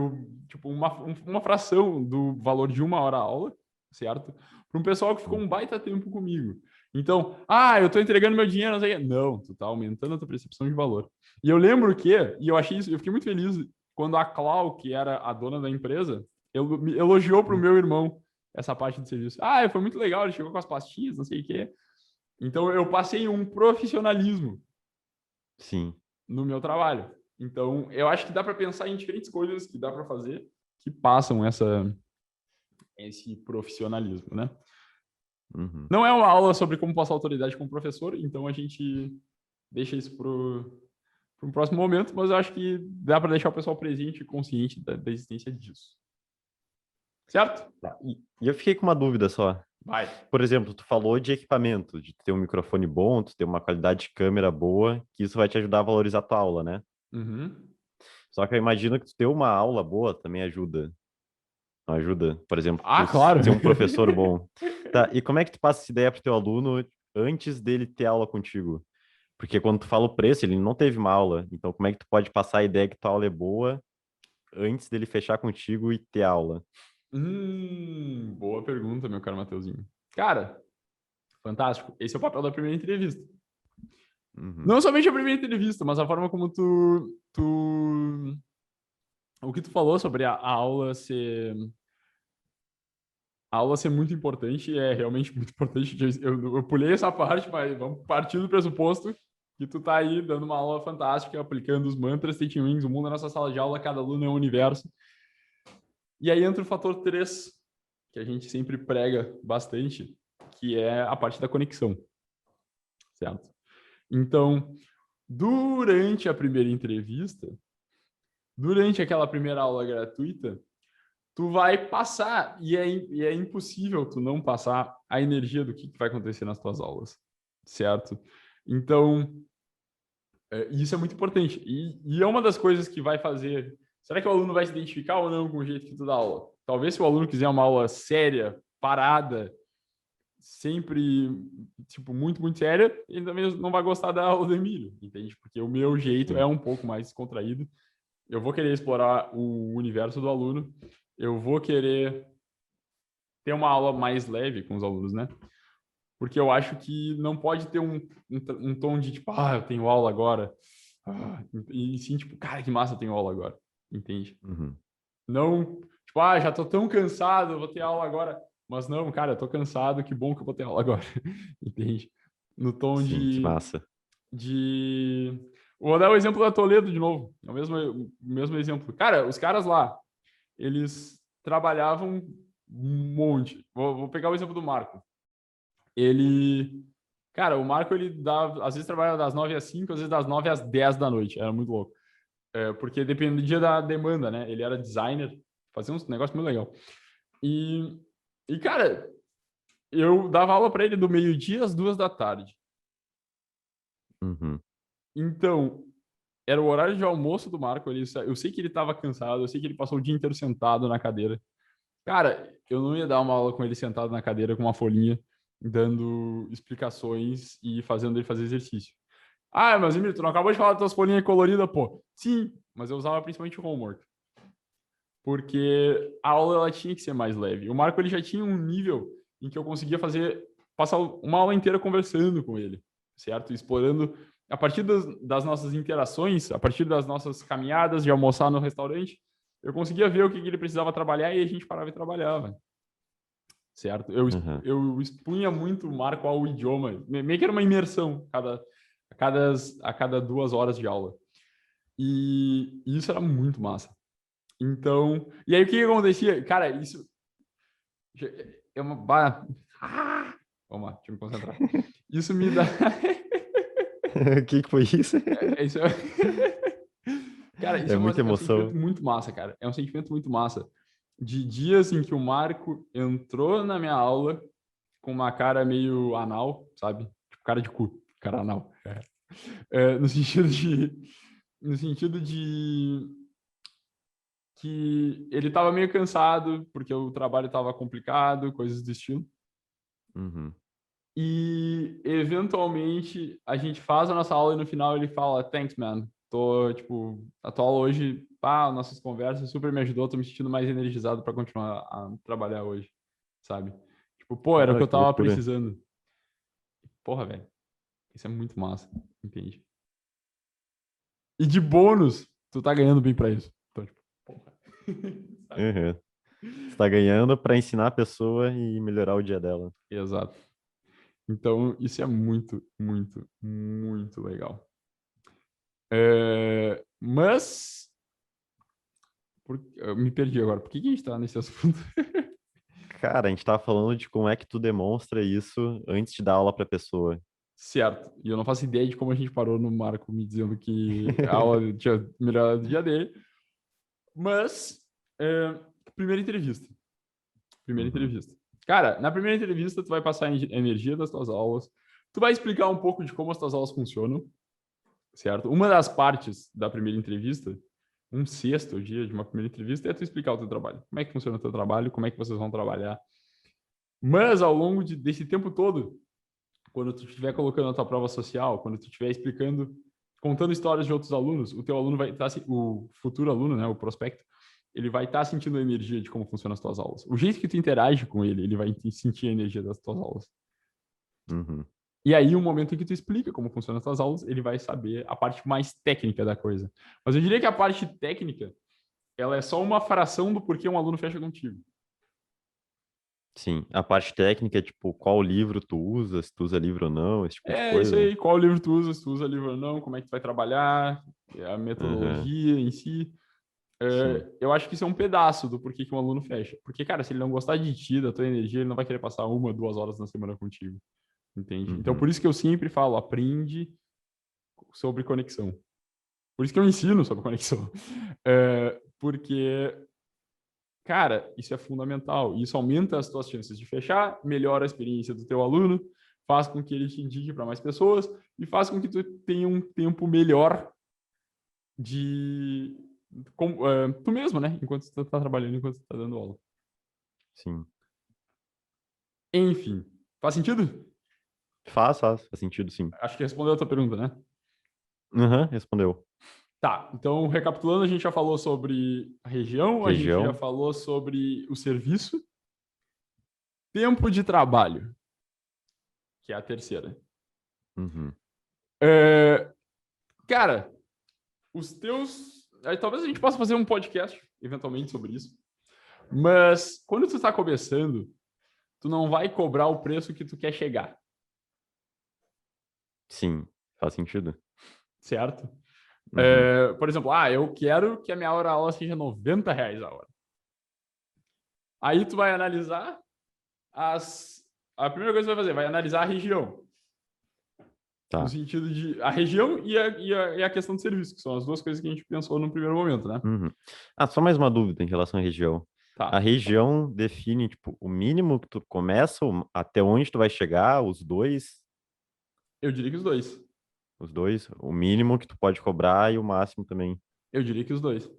tipo uma fração do valor de uma hora aula, certo? Para um pessoal que ficou um baita tempo comigo. Então, eu tô entregando meu dinheiro, não sei o quê. Não, tu tá aumentando a tua percepção de valor. E eu lembro que, e eu achei isso, eu fiquei muito feliz quando a Clau, que era a dona da empresa, elogiou para o meu irmão essa parte do serviço. Foi muito legal, ele chegou com as pastinhas, não sei o quê. Então, eu passei um profissionalismo Sim. no meu trabalho. Então, eu acho que dá para pensar em diferentes coisas que dá para fazer que passam esse profissionalismo, né? Uhum. Não é uma aula sobre como passar autoridade como professor, então a gente deixa isso para um próximo momento, mas eu acho que dá para deixar o pessoal presente e consciente da existência disso. Certo? Tá. E eu fiquei com uma dúvida só. Vai. Por exemplo, tu falou de equipamento, de ter um microfone bom, tu ter uma qualidade de câmera boa, que isso vai te ajudar a valorizar a tua aula, né? Uhum. Só que eu imagino que tu ter uma aula boa também ajuda. Não ajuda? Por exemplo, tu Claro. ser um professor bom. Tá, e como é que tu passa essa ideia pro teu aluno antes dele ter aula contigo? Porque quando tu fala o preço, ele não teve uma aula. Então, como é que tu pode passar a ideia que tua aula é boa antes dele fechar contigo e ter aula? Boa pergunta, meu caro Mateuzinho. Cara, fantástico. Esse é o papel da primeira entrevista. Uhum. Não somente a primeira entrevista, mas a forma como o que tu falou sobre a aula ser a aula ser muito importante, é realmente muito importante. Eu pulei essa parte, mas vamos partir do pressuposto que tu tá aí dando uma aula fantástica, aplicando os mantras, Teaching Wings, o mundo é nossa sala de aula, cada aluno é um universo. E aí entra o fator 3, que a gente sempre prega bastante, que é a parte da conexão, certo? Então, durante a primeira entrevista, durante aquela primeira aula gratuita, tu vai passar, e é impossível tu não passar a energia do que vai acontecer nas tuas aulas, certo? Então, isso é muito importante. E é uma das coisas que vai fazer... Será que o aluno vai se identificar ou não com o jeito que tu dá aula? Talvez se o aluno quiser uma aula séria, parada, sempre, tipo, muito, muito séria, ele também não vai gostar da aula do Emílio, entende? Porque o meu jeito é um pouco mais descontraído. Eu vou querer explorar o universo do aluno, eu vou querer ter uma aula mais leve com os alunos, né? Porque eu acho que não pode ter um tom de tipo, eu tenho aula agora. E sim, tipo, cara, que massa, eu tenho aula agora. Entende? Uhum. Não, tipo, já tô tão cansado, eu vou ter aula agora. Mas não, cara, eu tô cansado, que bom que eu vou ter aula agora. Entende? No tom Sim, que massa. Vou dar o exemplo da Toledo de novo. É o mesmo exemplo. Cara, os caras lá, eles trabalhavam um monte. Vou pegar o exemplo do Marco. Cara, o Marco, ele às vezes trabalha das 9 às 5, às vezes das 9 às 10 da noite. Era muito louco. Porque dependia da demanda, né? Ele era designer, fazia uns negócios muito legal. E cara, eu dava aula para ele do meio-dia às 2 da tarde. Uhum. Então, era o horário de almoço do Marco. Eu sei que ele estava cansado, eu sei que ele passou o dia inteiro sentado na cadeira. Cara, eu não ia dar uma aula com ele sentado na cadeira com uma folhinha, dando explicações e fazendo ele fazer exercício. Mas Emílio, tu não acabou de falar das tuas folhinhas coloridas, pô? Sim, mas eu usava principalmente o homework. Porque a aula ela tinha que ser mais leve. O Marco ele já tinha um nível em que eu conseguia passar uma aula inteira conversando com ele, certo? Explorando a partir das nossas interações, a partir das nossas caminhadas de almoçar no restaurante, eu conseguia ver o que ele precisava trabalhar e a gente parava e trabalhava, certo? Eu expunha muito o Marco ao idioma, meio que era uma imersão a cada 2 horas de aula. E isso era muito massa. Então, e aí o que acontecia? Cara, isso é uma... Vamos lá, deixa eu me concentrar. Isso me dá... O que foi isso? Isso Cara, isso É muita um emoção. sentimento muito massa, cara. É um sentimento muito massa. De dias em que o Marco entrou na minha aula com uma cara meio anal, sabe? Tipo, cara de cu, cara anal. No sentido de que ele estava meio cansado, porque o trabalho estava complicado, coisas do estilo. Uhum. E, eventualmente, a gente faz a nossa aula e no final ele fala, thanks, man. A tua aula hoje, nossas conversas super me ajudou, tô me sentindo mais energizado para continuar a trabalhar hoje, sabe? Tipo, pô, era o que Cara, eu que tava loucura. precisando. Porra, velho. Isso é muito massa, entende? E de bônus, tu tá ganhando bem pra isso. Então, tipo, porra. Uhum. Você tá ganhando para ensinar a pessoa e melhorar o dia dela. Exato. Então, isso é muito, muito, muito legal. Mas, eu me perdi agora. Por que a gente está nesse assunto? Cara, a gente tava falando de como é que tu demonstra isso antes de dar aula pra pessoa. Certo. E eu não faço ideia de como a gente parou no Marco me dizendo que a aula tinha melhorado o dia dele. Mas, primeira entrevista. Primeira Uhum. entrevista. Cara, na primeira entrevista, tu vai passar a energia das tuas aulas. Tu vai explicar um pouco de como as tuas aulas funcionam, certo? Uma das partes da primeira entrevista, um sexto dia de uma primeira entrevista, é tu explicar o teu trabalho. Como é que funciona o teu trabalho, como é que vocês vão trabalhar. Mas, ao longo desse tempo todo, quando tu estiver colocando a tua prova social, quando tu estiver explicando, contando histórias de outros alunos, o teu aluno vai estar, o futuro aluno, né, o prospecto, ele vai estar sentindo a energia de como funcionam as tuas aulas. O jeito que tu interage com ele, ele vai sentir a energia das tuas aulas. Uhum. E aí, o momento em que tu explica como funcionam as tuas aulas, ele vai saber a parte mais técnica da coisa. Mas eu diria que a parte técnica, ela é só uma fração do porquê um aluno fecha contigo. Sim. A parte técnica é tipo, qual livro tu usa, se tu usa livro ou não, esse tipo de É isso coisa. aí, qual livro tu usa, se tu usa livro ou não, como é que tu vai trabalhar, a Aham. metodologia em si. Sim. Eu acho que isso é um pedaço do porquê que um aluno fecha. Porque, cara, se ele não gostar de ti, da tua energia, ele não vai querer passar 1, 2 horas na semana contigo, entende? Então, Uhum. por isso que eu sempre falo, aprende sobre conexão. Por isso que eu ensino sobre conexão. Porque, cara, isso é fundamental. Isso aumenta as tuas chances de fechar, melhora a experiência do teu aluno, faz com que ele te indique para mais pessoas e faz com que tu tenha um tempo melhor de tu mesmo, né? Enquanto tu tá trabalhando, enquanto tu tá dando aula. Sim. Enfim, faz sentido? Faz sentido, sim. Acho que respondeu a tua pergunta, né? Aham, respondeu. Tá, então recapitulando, a gente já falou sobre a região, a gente já Região. falou sobre o serviço, tempo de trabalho, que é a terceira. Uhum. É, cara, os teus. Aí, talvez a gente possa fazer um podcast, eventualmente, sobre isso. Mas quando tu está começando, tu não vai cobrar o preço que tu quer chegar, Sim, faz sentido. certo? Uhum. Por exemplo, eu quero que a minha hora aula seja R$ 90 a hora. Aí tu vai analisar as. A primeira coisa que tu vai fazer, vai analisar a região. No Tá. sentido de a região e a questão de serviço, que são as duas coisas que a gente pensou no primeiro momento, né? Uhum. Ah, só mais uma dúvida em relação à região. A Tá. região define, tipo, o mínimo que tu começa, até onde tu vai chegar, Eu diria que os dois, o mínimo que tu pode cobrar e o máximo também. Eu diria que os dois.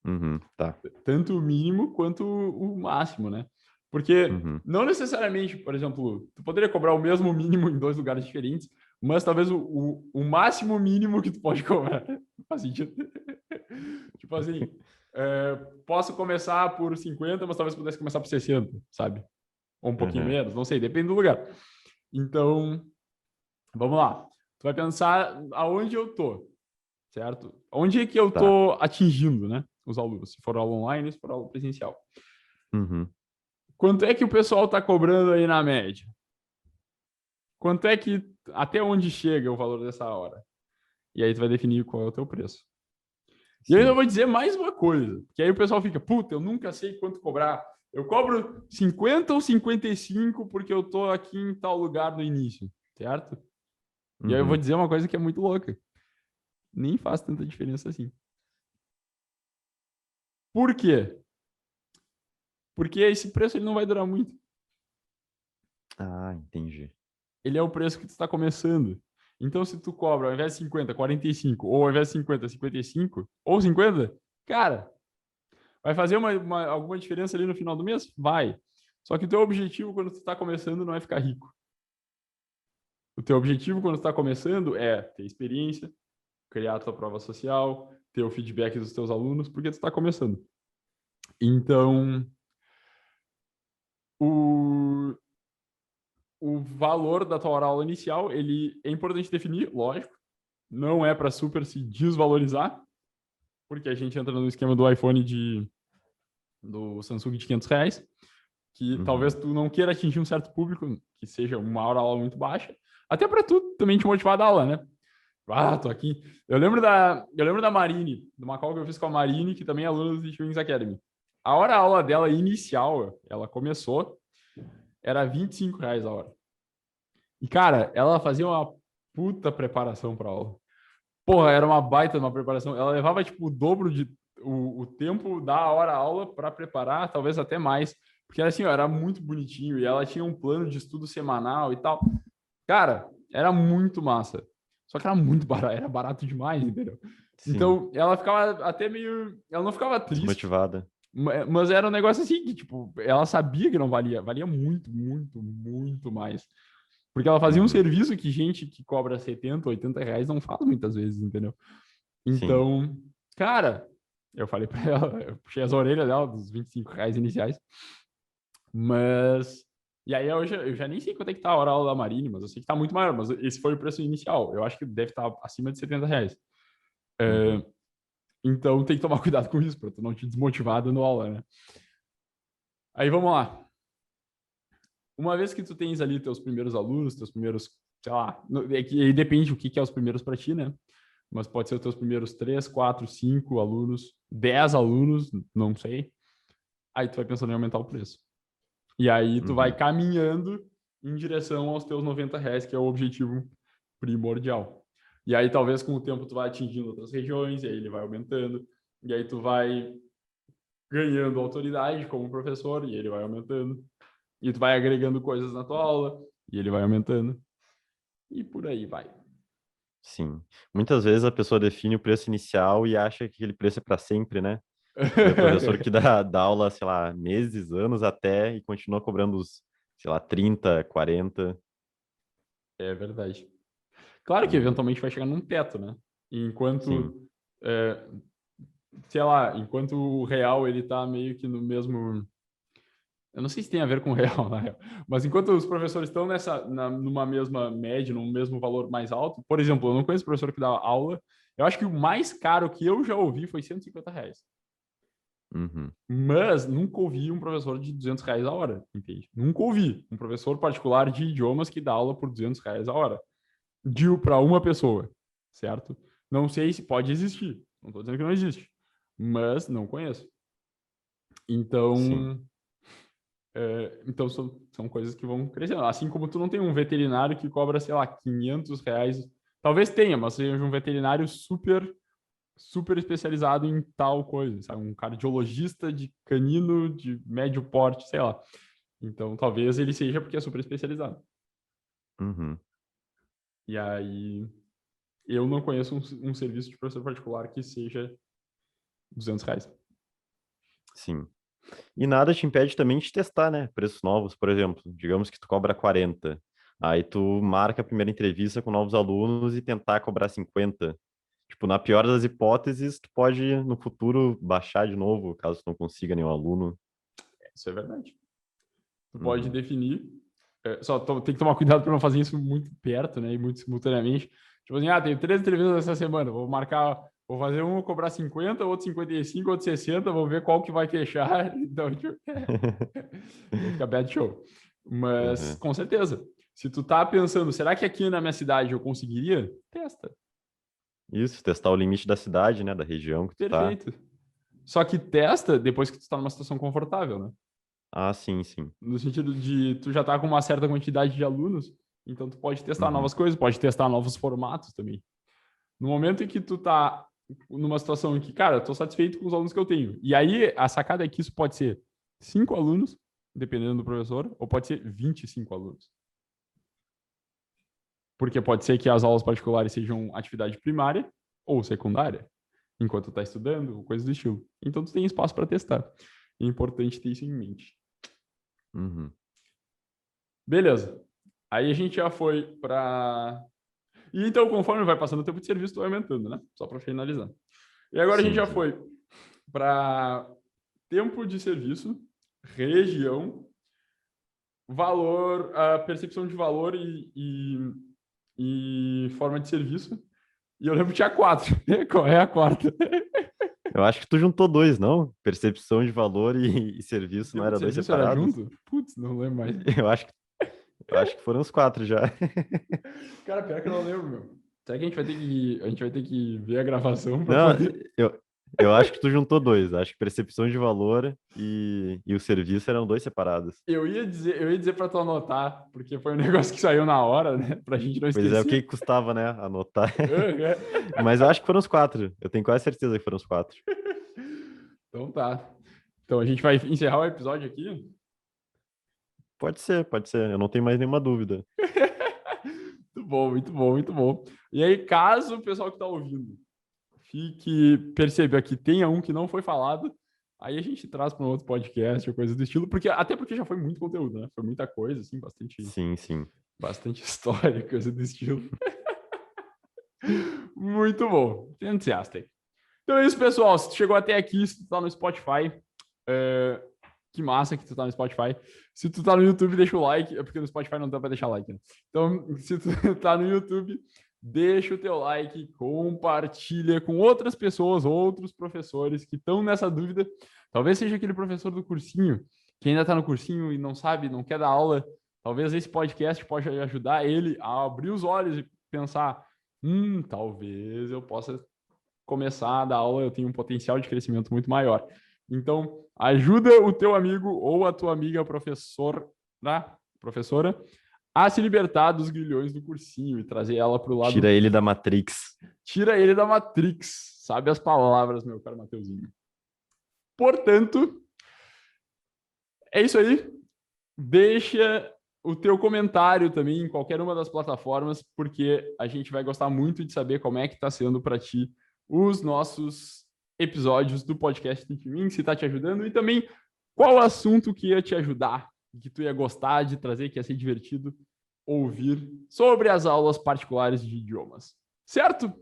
Uhum, tá. Tanto o mínimo quanto o máximo, né? Porque Uhum. não necessariamente, por exemplo, tu poderia cobrar o mesmo mínimo em dois lugares diferentes, mas talvez o máximo mínimo que tu pode cobrar. Faz sentido? Tipo assim, posso começar por 50, mas talvez pudesse começar por 60, sabe? Ou um pouquinho Uhum, menos, não sei, depende do lugar. Então, vamos lá. Tu vai pensar aonde eu tô, certo? Onde é que eu tá. tô atingindo, né? Os alunos, se for aula online, se for aula presencial. Uhum, Quanto é que o pessoal está cobrando aí na média? Quanto é que até onde chega o valor dessa hora? E aí tu vai definir qual é o teu preço. E aí eu sim. vou dizer mais uma coisa, que aí o pessoal fica, puta, eu nunca sei quanto cobrar. Eu cobro 50 ou 55 porque eu tô aqui em tal lugar no início, certo? E aí eu vou Uhum. dizer uma coisa que é muito louca. Nem faz tanta diferença assim. Por quê? Porque esse preço ele não vai durar muito. Ah, entendi. Ele é o preço que tu está começando. Então, se tu cobra, ao invés de 50, 45, ou ao invés de 50, 55, ou 50, cara, vai fazer alguma diferença ali no final do mês? Vai. Só que o teu objetivo quando tu está começando não é ficar rico. O teu objetivo quando tu está começando é ter experiência, criar a tua prova social, ter o feedback dos teus alunos, porque tu está começando. Então, o, o valor da tua hora aula inicial, ele é importante definir, lógico, não é para super se desvalorizar, porque a gente entra no esquema do iPhone do Samsung de R$ 500, que talvez Uhum. tu não queira atingir um certo público, que seja uma hora aula muito baixa, até para tu também te motivar a dar aula, né? Tô aqui. Eu lembro da Marine, de uma call que eu fiz com a Marine, que também é aluna do Wings Academy. A hora aula dela inicial, ela começou, era R$ 25 a hora. E, cara, ela fazia uma puta preparação para aula. Porra, era uma baita uma preparação. Ela levava, tipo, o dobro de o tempo da hora aula para preparar, talvez até mais. Porque, assim, ó, era muito bonitinho e ela tinha um plano de estudo semanal e tal. Cara, era muito massa. Só que era muito barato, era barato demais, entendeu? Sim, Então, ela ficava até meio. Ela não ficava triste, desmotivada. mas era um negócio assim que, tipo, ela sabia que não valia. Valia muito, muito, muito mais. Porque ela fazia um Uhum. serviço que gente que cobra 70, R$ 80 não faz muitas vezes, entendeu? Sim. Então, cara, eu falei pra ela, eu puxei as orelhas dela dos R$ 25 iniciais, mas. E aí eu já nem sei quanto é que tá a hora aula da Marine, mas eu sei que tá muito maior, mas esse foi o preço inicial. Eu acho que deve estar acima de R$ 70. Uhum. Então tem que tomar cuidado com isso, pra tu não te desmotivar dando aula, né? Aí vamos lá. uma vez que tu tens ali teus primeiros alunos, teus primeiros, sei lá, é que aí depende o que é os primeiros para ti, né? Mas pode ser os teus primeiros 3, 4, 5 alunos, 10 alunos, não sei. Aí tu vai pensando em aumentar o preço. E aí tu vai caminhando em direção aos teus R$ 90, que é o objetivo primordial. E aí talvez com o tempo tu vai atingindo outras regiões, e aí ele vai aumentando, e aí tu vai ganhando autoridade como professor, e ele vai aumentando. E tu vai agregando coisas na tua aula, e ele vai aumentando. E por aí vai. Sim. Muitas vezes a pessoa define o preço inicial e acha que aquele preço é para sempre, né? Tem o professor que dá aula, sei lá, meses, anos até e continua cobrando os, sei lá, 30, 40. É verdade. Claro que Uhum. eventualmente vai chegar num teto, né? Sim. Enquanto, sei lá, enquanto o real ele tá meio que no mesmo. Eu não sei se tem a ver com o real, na real. Mas enquanto os professores estão numa mesma média, num mesmo valor mais alto, por exemplo, eu não conheço professor que dá aula. Eu acho que o mais caro que eu já ouvi foi R$ 150. Uhum. Mas nunca ouvi um professor de R$ 200 a hora, entende? Nunca ouvi um professor particular de idiomas que dá aula por R$ 200 a hora. Dil para uma pessoa, certo? Não sei se pode existir. Não estou dizendo que não existe. Mas não conheço. Sim. Então, então são coisas que vão crescendo. Assim como tu não tem um veterinário que cobra, sei lá, R$ 500. Talvez tenha, mas seja um veterinário super especializado em tal coisa, sabe? Um cardiologista de canino de médio porte, sei lá. Então, talvez ele seja porque é super especializado. Uhum. E aí, eu não conheço um serviço de professor particular que seja R$ 200. Sim. E nada te impede também de testar, né? Preços novos, por exemplo, digamos que tu cobra 40. Aí tu marca a primeira entrevista com novos alunos e tentar cobrar 50. Tipo, na pior das hipóteses, tu pode no futuro baixar de novo, caso tu não consiga nenhum aluno. Isso é verdade. Tu pode Uhum. definir, só tem que tomar cuidado para não fazer isso muito perto, né? E muito simultaneamente. Tipo assim, tenho 3 entrevistas essa semana, vou marcar, vou fazer um, cobrar 50, outro 55, outro 60, vou ver qual que vai fechar. Então, tipo, aí fica bad show. Mas, Uhum. com certeza, se tu tá pensando, será que aqui na minha cidade eu conseguiria? Testa. Isso, testar o limite da cidade, né? Da região que tu tá. Perfeito. Só que testa depois que tu tá numa situação confortável, né? Ah, sim, sim. No sentido de tu já tá com uma certa quantidade de alunos, então tu pode testar Uhum. novas coisas, pode testar novos formatos também. No momento em que tu tá numa situação em que, cara, eu tô satisfeito com os alunos que eu tenho. E aí a sacada é que isso pode ser 5 alunos, dependendo do professor, ou pode ser 25 alunos. Porque pode ser que as aulas particulares sejam atividade primária ou secundária, enquanto tu tá estudando, ou coisa do estilo. Então tu tem espaço para testar. É importante ter isso em mente. Uhum. Beleza. Aí a gente já foi para. E então, conforme vai passando o tempo de serviço, tu vai aumentando, né? Só para finalizar. E agora a gente Sim, já sim. foi para tempo de serviço, região, valor, a percepção de valor e forma de serviço. E eu lembro que tinha 4. Qual é a quarta? Eu acho que tu juntou dois, não? Percepção de valor e serviço não Tempo de era dois serviço era separados? junto? Putz, não lembro mais. Eu acho que, eu acho que foram os quatro já. Cara, pior que eu não lembro, meu. Será que a gente vai ter que ver a gravação para Não, poder. eu acho que tu juntou dois. Acho que percepção de valor e o serviço eram dois separados. Eu ia dizer para tu anotar, porque foi um negócio que saiu na hora, né? Pra gente não Pois é, o que esquecer. custava, né? Anotar. Uhum. Mas eu acho que foram os quatro. Eu tenho quase certeza que foram os quatro. Então tá. Então a gente vai encerrar o episódio aqui. Pode ser, pode ser. Eu não tenho mais nenhuma dúvida. Muito bom, muito bom, muito bom. E aí, caso o pessoal que tá ouvindo perceba que tenha um que não foi falado, aí a gente traz para um outro podcast ou coisa do estilo, até porque já foi muito conteúdo, né? Foi muita coisa, assim, Sim, sim. bastante história, coisa do estilo. Muito bom. Fantastic. Então é isso, pessoal. Se tu chegou até aqui, se tu tá no Spotify, é, que massa que tu tá no Spotify. Se tu tá no YouTube, deixa o like. É porque no Spotify não dá pra deixar like, né? Então, se tu tá no YouTube, deixa o teu like, compartilha com outras pessoas, outros professores que estão nessa dúvida. Talvez seja aquele professor do cursinho, que ainda tá no cursinho e não sabe, não quer dar aula, Talvez esse podcast pode ajudar ele a abrir os olhos e pensar, talvez eu possa começar a dar aula, eu tenho um potencial de crescimento muito maior. Então, ajuda o teu amigo ou a tua amiga professora a se libertar dos grilhões do cursinho e trazer ela para o lado... Tira ele da Matrix. Tira ele da Matrix. Sabe as palavras, meu caro Mateuzinho. Portanto, é isso aí. Deixa o teu comentário também em qualquer uma das plataformas, porque a gente vai gostar muito de saber como é que está sendo para ti os nossos episódios do podcast Think Win, se está te ajudando, e também qual assunto que ia te ajudar, que tu ia gostar de trazer, que ia ser divertido ouvir sobre as aulas particulares de idiomas. Certo?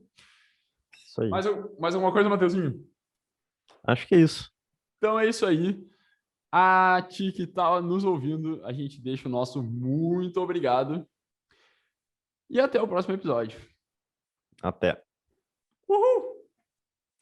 Isso aí. Mais alguma coisa, Mateuzinho? Acho que é isso. Então é isso aí. A ti que está nos ouvindo, a gente deixa o nosso muito obrigado. E até o próximo episódio. Até. Uhul!